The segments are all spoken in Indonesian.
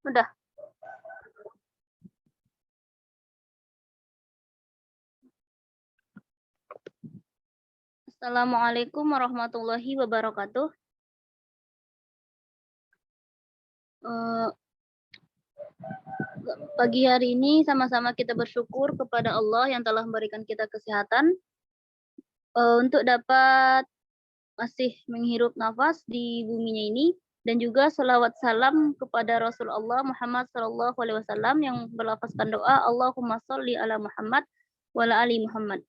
Udah. Assalamualaikum warahmatullahi wabarakatuh. Pagi hari ini sama-sama kita bersyukur kepada Allah yang telah memberikan kita kesehatan untuk dapat masih menghirup nafas di buminya ini, dan juga selawat salam kepada Rasulullah Muhammad SAW yang berlafazkan doa Allahumma sholli ala Muhammad wa ala ali Muhammad.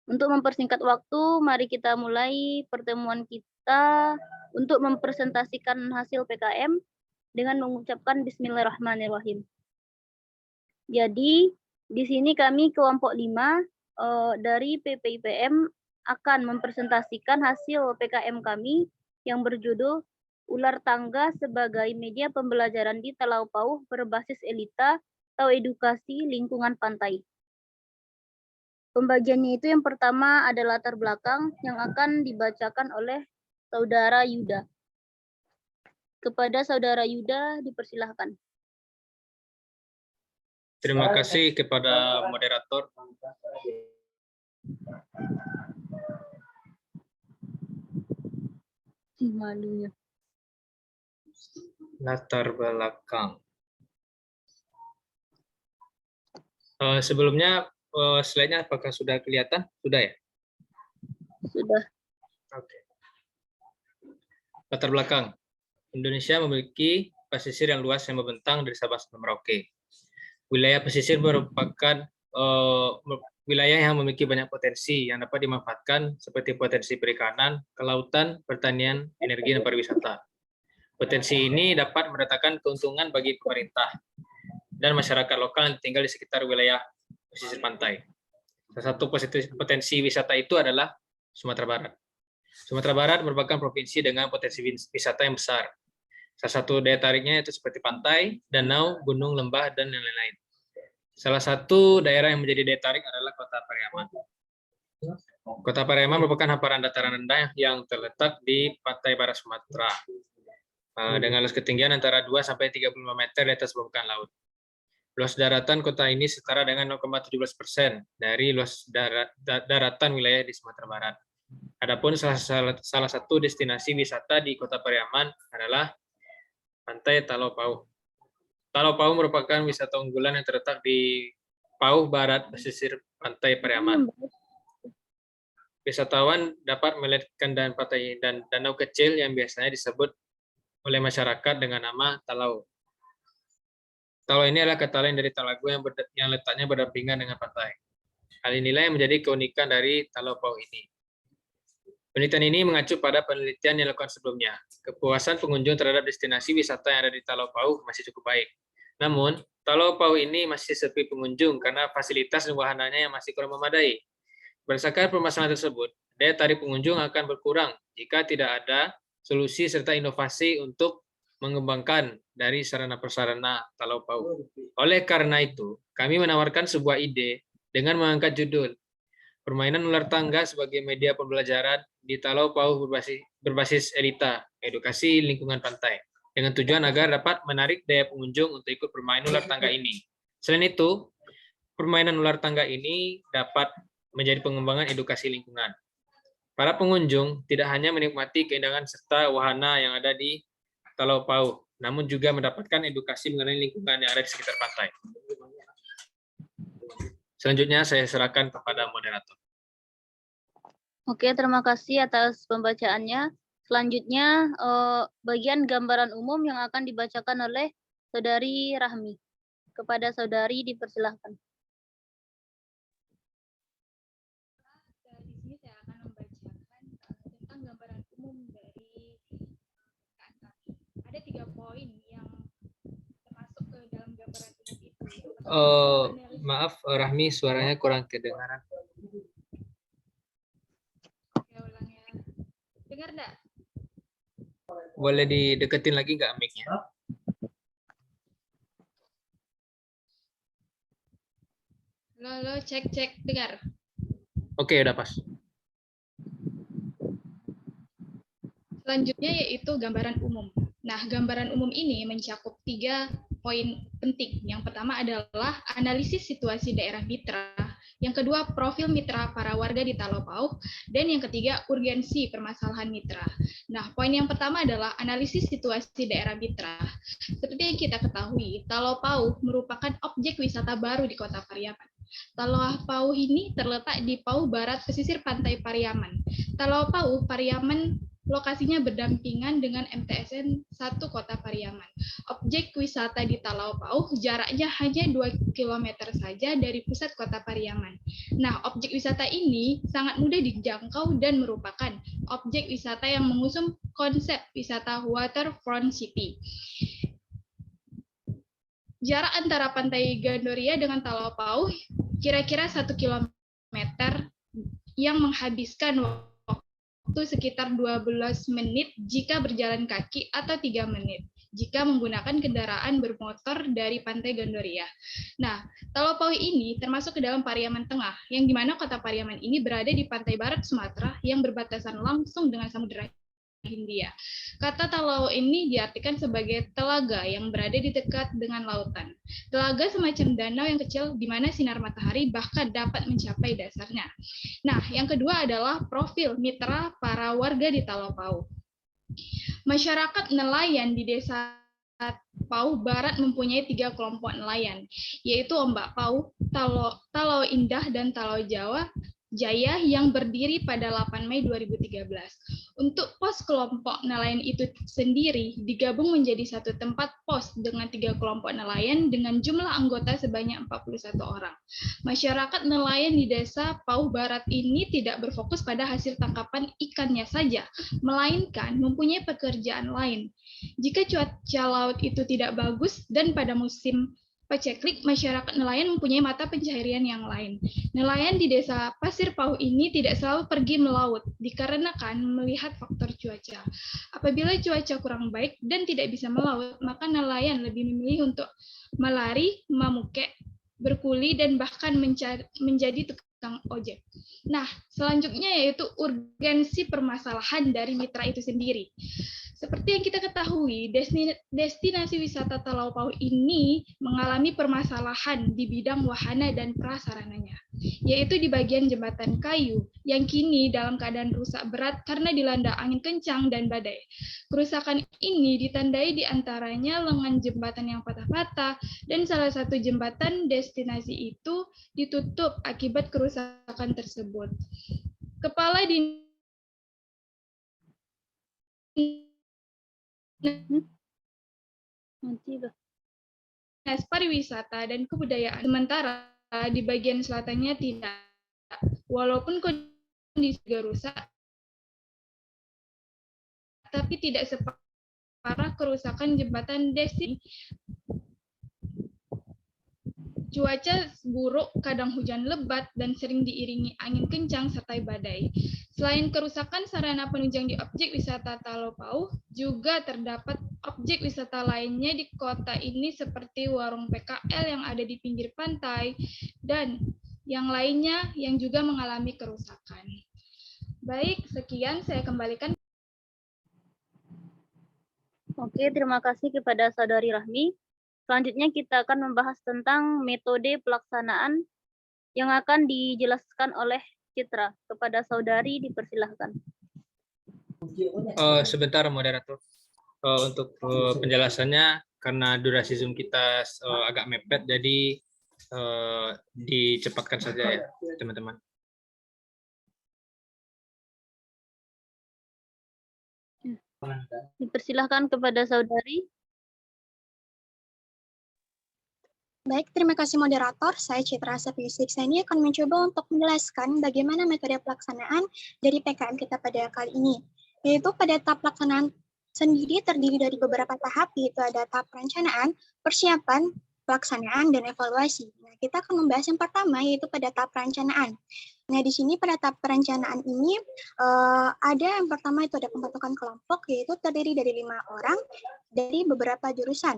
Untuk mempersingkat waktu, mari kita mulai pertemuan kita untuk mempresentasikan hasil PKM dengan mengucapkan Bismillahirrahmanirrahim. Jadi, di sini kami kelompok 5 dari PPIPM akan mempresentasikan hasil PKM kami yang berjudul Ular Tangga sebagai Media Pembelajaran di Talau Pauh berbasis Elita atau Edukasi Lingkungan Pantai. Pembagiannya itu yang pertama ada latar belakang yang akan dibacakan oleh Saudara Yuda. Kepada Saudara Yuda dipersilahkan. Terima kasih kepada moderator. Malunya. Latar belakang. Sebelumnya slide-nya apakah sudah kelihatan? Sudah ya? Sudah. Oke. Latar belakang. Indonesia memiliki pesisir yang luas yang membentang dari Sabah sampai Merauke. Wilayah pesisir merupakan wilayah yang memiliki banyak potensi yang dapat dimanfaatkan seperti potensi perikanan, kelautan, pertanian, energi, dan pariwisata. Potensi ini dapat mendatangkan keuntungan bagi pemerintah dan masyarakat lokal yang tinggal di sekitar wilayah pesisir pantai. Salah satu potensi wisata itu adalah Sumatera Barat. Sumatera Barat merupakan provinsi dengan potensi wisata yang besar. Salah satu daya tariknya itu seperti pantai, danau, gunung, lembah, dan lain-lain. Salah satu daerah yang menjadi daya tarik adalah Kota Pariaman. Kota Pariaman merupakan hamparan dataran rendah yang terletak di pantai barat Sumatera, dengan luas ketinggian antara 2-35 meter di atas permukaan laut. Luas daratan kota ini setara dengan 0,17% dari luas daratan wilayah di Sumatera Barat. Adapun salah satu destinasi wisata di Kota Pariaman adalah Pantai Talau Pauh. Talau Pauh merupakan wisata unggulan yang terletak di Pauh Barat, pesisir Pantai Pariaman. Wisatawan dapat melihat keindahan pantai dan danau kecil yang biasanya disebut oleh masyarakat dengan nama Talau. Talau ini adalah kata lain dari Talago yang letaknya berdampingan dengan pantai. Hal inilah yang menjadi keunikan dari Talau Pauh ini. Penelitian ini mengacu pada penelitian yang dilakukan sebelumnya. Kepuasan pengunjung terhadap destinasi wisata yang ada di Talau Pauh masih cukup baik. Namun, Talau Pauh ini masih sepi pengunjung karena fasilitas dan wahananya yang masih kurang memadai. Berdasarkan permasalahan tersebut, daya tarik pengunjung akan berkurang jika tidak ada solusi serta inovasi untuk mengembangkan dari sarana-prasarana Talau Pauh. Oleh karena itu, kami menawarkan sebuah ide dengan mengangkat judul Permainan Ular Tangga sebagai Media Pembelajaran di Talau Pauh berbasis Elita, Edukasi Lingkungan Pantai, dengan tujuan agar dapat menarik daya pengunjung untuk ikut bermain ular tangga ini. Selain itu, permainan ular tangga ini dapat menjadi pengembangan edukasi lingkungan. Para pengunjung tidak hanya menikmati keindahan serta wahana yang ada di Talau Pauh, namun juga mendapatkan edukasi mengenai lingkungan yang ada di sekitar pantai. Selanjutnya saya serahkan kepada moderator. Oke, terima kasih atas pembacaannya. Selanjutnya, bagian gambaran umum yang akan dibacakan oleh Saudari Rahmi. Kepada Saudari dipersilahkan. Di sini saya akan membacakan tentang gambaran umum dari KKN kami. Ada 3 poin yang termasuk ke dalam gambaran umum itu. Maaf, Rahmi, suaranya kurang kedengaran. Oke, ulang ya. Dengar enggak? Boleh dideketin lagi nggak mic-nya? Halo, cek, dengar. Oke, udah pas. Selanjutnya yaitu gambaran umum. Nah, gambaran umum ini mencakup 3 poin penting. Yang pertama adalah analisis situasi daerah mitra, yang kedua profil mitra para warga di Talopauh, dan yang ketiga urgensi permasalahan mitra. Nah, poin yang pertama adalah analisis situasi daerah mitra. Seperti yang kita ketahui, Talopauh merupakan objek wisata baru di Kota Pariaman. Talopauh ini terletak di Pauh Barat pesisir pantai Pariaman. Talopauh, Pariaman lokasinya berdampingan dengan MTSN 1 Kota Pariaman. Objek wisata di Talopauh jaraknya hanya 2 km saja dari pusat Kota Pariaman. Nah, objek wisata ini sangat mudah dijangkau dan merupakan objek wisata yang mengusung konsep wisata waterfront city. Jarak antara Pantai Gandoria dengan Talopauh kira-kira 1 km yang menghabiskan waktu sekitar 12 menit jika berjalan kaki atau 3 menit jika menggunakan kendaraan bermotor dari Pantai Gandoria. Nah, Talopauh ini termasuk ke dalam Pariaman Tengah, yang dimana Kota Pariaman ini berada di pantai barat Sumatera yang berbatasan langsung dengan Samudra Hindia. Kata Talau ini diartikan sebagai telaga yang berada di dekat dengan lautan. Telaga semacam danau yang kecil di mana sinar matahari bahkan dapat mencapai dasarnya. Nah, yang kedua adalah profil mitra para warga di Talopauh. Masyarakat nelayan di desa Pauh Barat mempunyai 3 kelompok nelayan, yaitu Ombak Pauh, Talau Indah, dan Talau Jawa Jaya yang berdiri pada 8 Mei 2013. Untuk pos kelompok nelayan itu sendiri digabung menjadi satu tempat pos dengan 3 kelompok nelayan dengan jumlah anggota sebanyak 41 orang. Masyarakat nelayan di desa Pauh Barat ini tidak berfokus pada hasil tangkapan ikannya saja, melainkan mempunyai pekerjaan lain. Jika cuaca laut itu tidak bagus dan pada musim paceklik, masyarakat nelayan mempunyai mata pencaharian yang lain. Nelayan di desa Pasir Pauh ini tidak selalu pergi melaut, dikarenakan melihat faktor cuaca. Apabila cuaca kurang baik dan tidak bisa melaut, maka nelayan lebih memilih untuk melari, memukek, berkuli, dan bahkan menjadi tukang ojek. Nah, selanjutnya yaitu urgensi permasalahan dari mitra itu sendiri. Seperti yang kita ketahui, destinasi wisata Talopauh ini mengalami permasalahan di bidang wahana dan prasarananya, yaitu di bagian jembatan kayu yang kini dalam keadaan rusak berat karena dilanda angin kencang dan badai. Kerusakan ini ditandai di antaranya lengan jembatan yang patah-patah dan salah satu jembatan destinasi itu ditutup akibat kerusakan tersebut. Kepala Dinas Pariwisata dan Kebudayaan sementara di bagian selatannya tidak. Walaupun kondisi rusak, tapi tidak separah kerusakan jembatan Desi. Cuaca buruk, kadang hujan lebat, dan sering diiringi angin kencang serta badai. Selain kerusakan sarana penunjang di objek wisata Talopauh, juga terdapat objek wisata lainnya di kota ini seperti warung PKL yang ada di pinggir pantai, dan yang lainnya yang juga mengalami kerusakan. Baik, sekian saya kembalikan. Oke, terima kasih kepada Saudari Rahmi. Selanjutnya kita akan membahas tentang metode pelaksanaan yang akan dijelaskan oleh Citra. Kepada Saudari dipersilahkan. Sebentar moderator. Untuk penjelasannya karena durasi Zoom kita agak mepet, jadi dicepatkan saja ya teman-teman. Dipersilahkan kepada Saudari. Baik, terima kasih moderator. Saya Citra Safiusik. Saya ini akan mencoba untuk menjelaskan bagaimana metode pelaksanaan dari PKM kita pada kali ini. Yaitu pada tahap pelaksanaan sendiri terdiri dari beberapa tahap, yaitu ada tahap perencanaan, persiapan, pelaksanaan, dan evaluasi. Nah, kita akan membahas yang pertama, yaitu pada tahap perencanaan. Nah, di sini pada tahap perencanaan ini ada yang pertama itu ada pembentukan kelompok, yaitu terdiri dari 5 orang dari beberapa jurusan.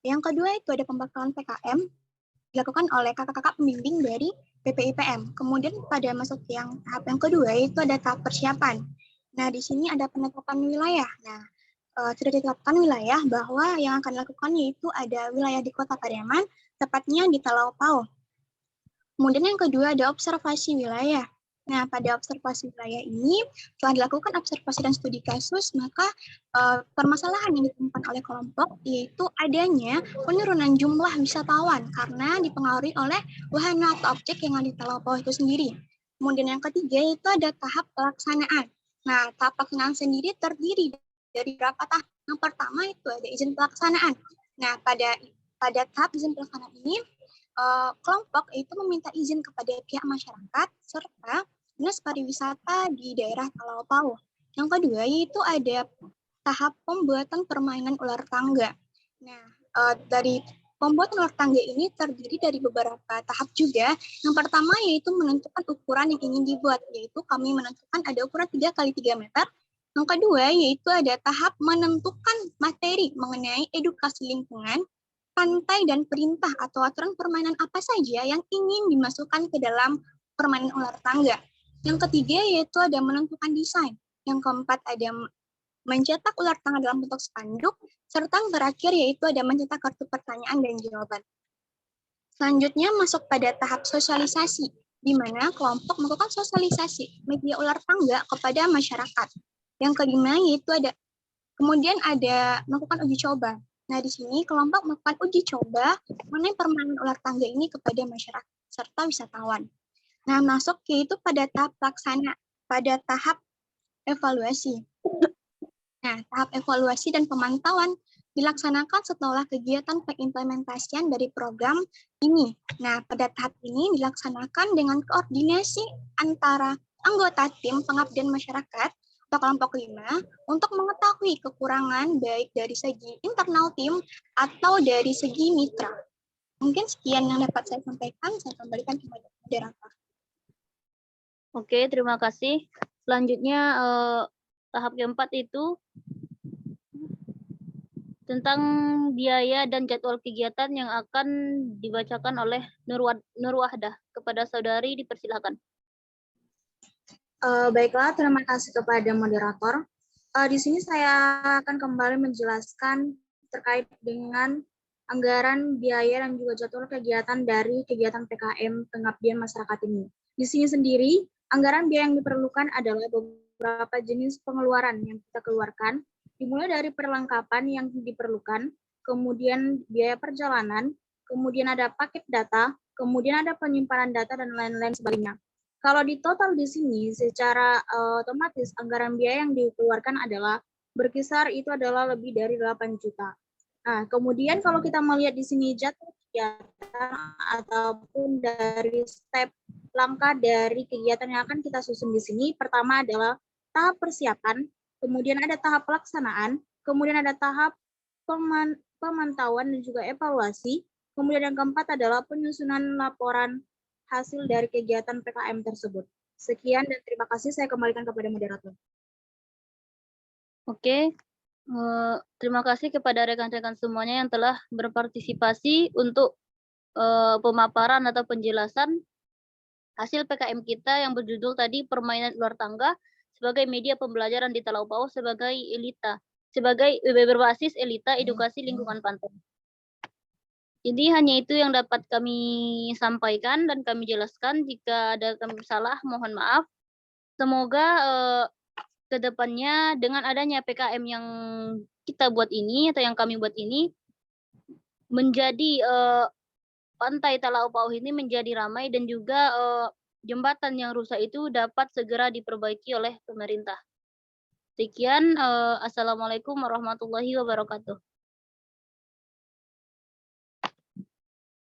Yang kedua itu ada pembekalan PKM dilakukan oleh kakak-kakak pembimbing dari PPIPM. Kemudian pada masuk yang tahap yang kedua itu ada tahap persiapan. Nah, di sini ada penetapan wilayah. Nah, sudah ditetapkan wilayah bahwa yang akan dilakukan yaitu ada wilayah di Kota Pariaman, tepatnya di Talau Pau. Kemudian yang kedua ada observasi wilayah. Nah, pada observasi wilayah ini telah dilakukan observasi dan studi kasus, maka permasalahan yang ditemukan oleh kelompok yaitu adanya penurunan jumlah wisatawan karena dipengaruhi oleh wahana atau objek yang ada di Talau Pau itu sendiri. Kemudian yang ketiga itu ada tahap pelaksanaan. Nah, tahap pelaksanaan sendiri terdiri dari berapa tahap? Yang pertama itu ada izin pelaksanaan. Nah, pada tahap izin pelaksanaan ini kelompok itu meminta izin kepada pihak masyarakat serta dinas pariwisata di daerah Talau Pau. Yang kedua yaitu ada tahap pembuatan permainan ular tangga. Nah, dari pembuatan ular tangga ini terdiri dari beberapa tahap juga. Yang pertama yaitu menentukan ukuran yang ingin dibuat, yaitu kami menentukan ada ukuran 3 x 3 meter. Yang kedua yaitu ada tahap menentukan materi mengenai edukasi lingkungan, pantai dan perintah atau aturan permainan apa saja yang ingin dimasukkan ke dalam permainan ular tangga. Yang ketiga yaitu ada menentukan desain. Yang keempat ada mencetak ular tangga dalam bentuk spanduk, serta yang terakhir yaitu ada mencetak kartu pertanyaan dan jawaban. Selanjutnya masuk pada tahap sosialisasi, di mana kelompok melakukan sosialisasi media ular tangga kepada masyarakat. Yang kelima yaitu kemudian ada melakukan uji coba. Nah, di sini kelompok melakukan uji coba mengenai permainan ular tangga ini kepada masyarakat serta wisatawan. Nah, masuk yaitu pada tahap pada tahap evaluasi. Nah, tahap evaluasi dan pemantauan dilaksanakan setelah kegiatan pengimplementasian dari program ini. Nah, pada tahap ini dilaksanakan dengan koordinasi antara anggota tim pengabdian masyarakat atau kelompok 5 untuk mengetahui kekurangan baik dari segi internal tim atau dari segi mitra. Mungkin sekian yang dapat saya sampaikan, saya kembalikan kepada moderator. Oke, terima kasih. Selanjutnya tahap keempat itu tentang biaya dan jadwal kegiatan yang akan dibacakan oleh Nur Wahdah. Kepada saudari dipersilakan. Baiklah, terima kasih kepada moderator. Di sini saya akan kembali menjelaskan terkait dengan anggaran, biaya, dan juga jadwal kegiatan dari kegiatan PKM Pengabdian Masyarakat ini. Di sini sendiri, anggaran biaya yang diperlukan adalah beberapa jenis pengeluaran yang kita keluarkan, dimulai dari perlengkapan yang diperlukan, kemudian biaya perjalanan, kemudian ada paket data, kemudian ada penyimpanan data, dan lain-lain sebagainya. Kalau di total di sini, secara otomatis anggaran biaya yang dikeluarkan adalah berkisar itu adalah lebih dari 8 juta. Nah, kemudian kalau kita melihat di sini jadwal kegiatan ataupun dari step langkah dari kegiatan yang akan kita susun di sini, pertama adalah tahap persiapan, kemudian ada tahap pelaksanaan, kemudian ada tahap pemantauan dan juga evaluasi, kemudian yang keempat adalah penyusunan laporan hasil dari kegiatan PKM tersebut. Sekian dan terima kasih, saya kembalikan kepada moderator. Oke, terima kasih kepada rekan-rekan semuanya yang telah berpartisipasi untuk pemaparan atau penjelasan hasil PKM kita yang berjudul tadi Permainan Ular Tangga sebagai media pembelajaran di Talau Pau sebagai berbasis elita edukasi lingkungan pantai. Jadi hanya itu yang dapat kami sampaikan dan kami jelaskan. Jika ada kami salah, mohon maaf. Semoga ke depannya dengan adanya PKM yang kita buat ini atau yang kami buat ini menjadi pantai Talau Pau ini menjadi ramai dan juga jembatan yang rusak itu dapat segera diperbaiki oleh pemerintah. Sekian, assalamualaikum warahmatullahi wabarakatuh.